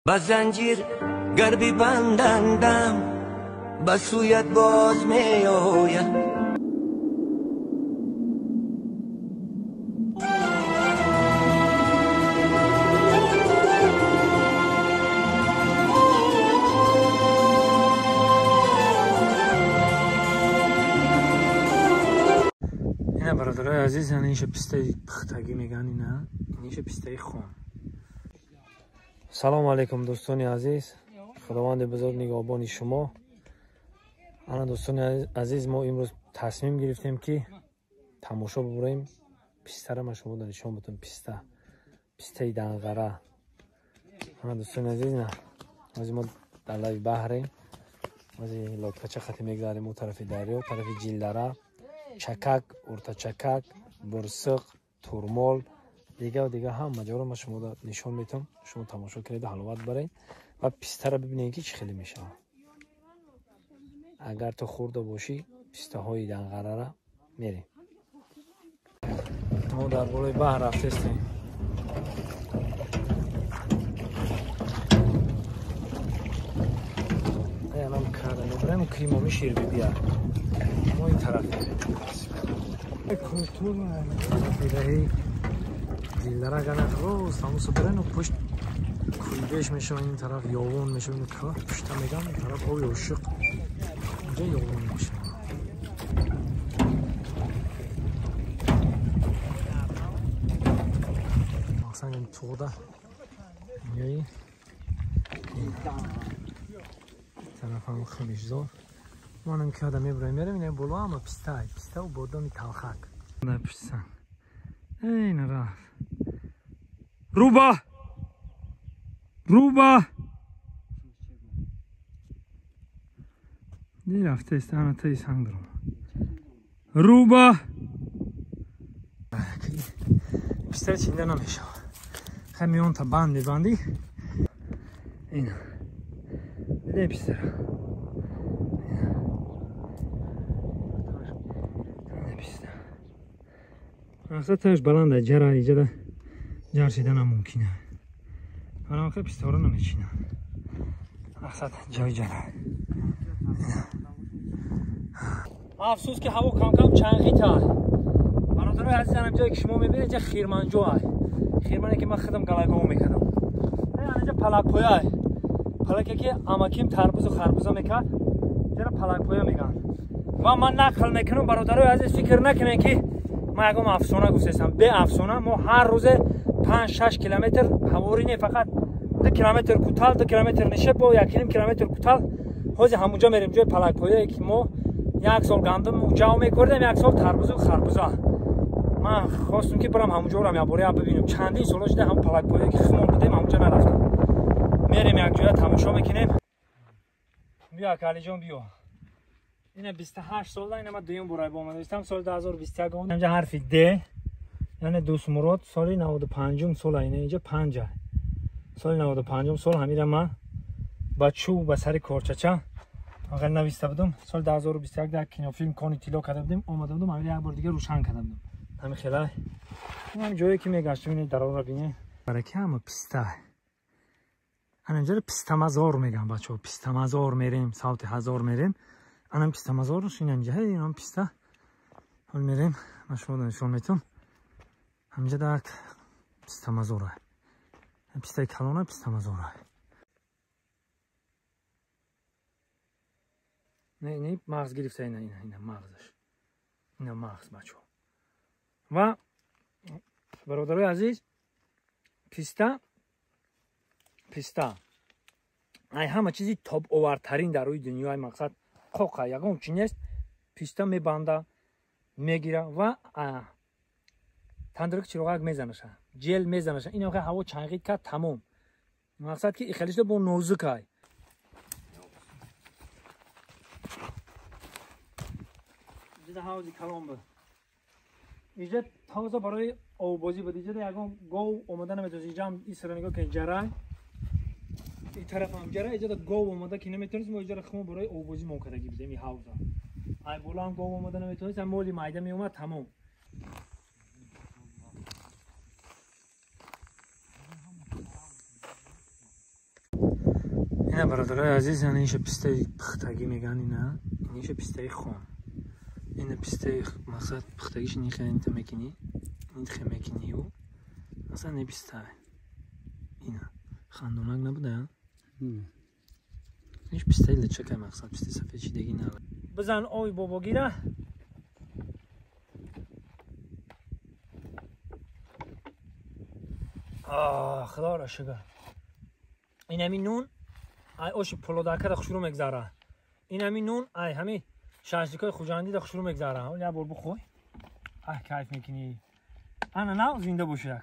با زنجیر گر ببندندم به سویت باز می آیم. اینا برادرای عزیز، یعنی اینش پیسته پختگی میگن، اینا اینش پیسته خون. سلام علیکم دوستان عزیز، خداوند بزرگ نگهبان شما. انا دوستان عزیز، ما امروز تصمیم گرفتیم که تماشا ببریم پیسته را. من شما را نشان بدم. پیسته دنغره. انا دوستان عزیز، نه از ما در لای بحریم، از لاتکچه خطی میگذاریم اون طرف دریا، طرف جیلدره، چکک، ارتا چکک، برسق، تورمال، دیگه و دیگه هم مجارا ما شما را نشان میتونم. شما تماشا کنید، حلاوت برین و پیسته را ببینید که چی خیلی میشه. اگر تو خورده باشی پیسته های دنغره را میریم. ما در بالای بحر رفتیم. اینم کرده نبریم که ما میشیر ببیار. ما این طرف کلتور بیرهی دیلدره گنه روز تموس برن و پشت کلبهش میشه. این طرف یاون میشه. این کار پشت میگم این طرف آوی عشق اینجا یاون میشه. مقصد این توقده میایی این طرف هم خمیشزار مانم که آدم میبرای میرم. اینه بلو همه پیسته و بادامی تلخک در پشت سنگ. این رفت روبا دی رفته است. انا تایی سنگ درم روبا پیسته چینده نمیشه. خیلی میون تا بندی این دیده پیسته را. مقصد تاش بلنده جره ایجا جر شدن هم ممکنه. حالا خیلی پیسته رو نمیچینه. مقصد جای جره. افسوس که هوا کم کم چنگیت های. برادرای عزیزم جایی که شما میبینید اینجا خیرمنجو های. خیرمنی که من خودم گلگاو میکردم. اینجا پلک‌پویا های. پلکی که اماکیم تربوز و خربوزا میکرد اینجا پلک‌پویا میگن. و من نقل میکنم برادرای عزیز، فکر نکنین که من یکم افسانه گفتم. به افسانه ما هر روز 5-6 کیلومتر هواری نه، فقط 2 کیلومتر کوتاه 2 کیلومتر نشه با 1.5 کیلومتر کوتاه حاج همونجا میریم جای پلک‌پویایی که ما یک سال گندم اونجا میکردیم، یک سال تربوز و خربوزا. من خواستم که برم همونجا رو یه باره ببینم. چندین سال شده هم پلک‌پویایی که خمون بودیم همونجا نرفتم. میریم یک جای تماشا میکنیم. بیا کالی جان بیا. این 28 سال اینم من دویم برای با اومده استم. سال 2021 اینجا حرف د یعنی دوست مراد. سال 95 سال اینجا 5 سال 95 سال همین من بچو به سر کارچچا اگر نویسته بودم. سال 2021 در کینوفیلم کانی تیلا کرده بودیم. اومده بودم همین یک بار دیگه روشن کرده بودم. همین خیلی این جایی که میگشتم این درا رو ببینید. برای که هم پیسته اینجا پیسته مزار میگن بچه‌ها. پیسته مزار میریم، صوت هزار میریم. انم پیسته مزار رو شین اینجا اینم پیسته حال میریم. من شما نشون میتونم همینجا در پیسته مزاره. پیسته کلانه پیسته مزاره. نه مغز گرفته. این مغزش. این مغز بچه‌ها. و برادرای عزیز، پیسته ای همه چیزی تاب آورترین در روی دنیای مقصد قوقا یگان چی نیست. پیسته میبنده میگیره و تندرک چراغک میزنشه، جل میزنشه. این آخه هوا چنگید کرد تمام. مقصد که خیلیش با نوزک های اینجا حوزی کلام بود. اینجا تازه برای آوبازی بود. اینجا یگان گو اومده نمیتونست. اینجا هم این سرنگاه که جره این طرف هم جره. اینجا گو اومده که نمیتونست. ما اینجا خمو برای آوبازی موکدگی بودیم. این حوزه ای بولا هم گو اومده نمیتونست. مولی مایده می اومد تمام. اینا برادرای عزیز، یعنی اینش پسته پختگی میگن، اینا اینش پسته خام. این پسته مقصد پختگیش نیخه این تمکنی، این خمکنی و مثلا نپسته اینا خندونک نبوده. اینش پسته لچکه مقصد پسته سفید چیدگی نه. بزن آی بابا گیره. خدا را شکر. این همین نون ای اوش پلوداکه دخ شروع مگذاره. این همین نون ای همین شاشلیکای خوجاندی دخ شروع مگذاره. یا بر بخوی. کیف میکنی. انا نه زنده باشه.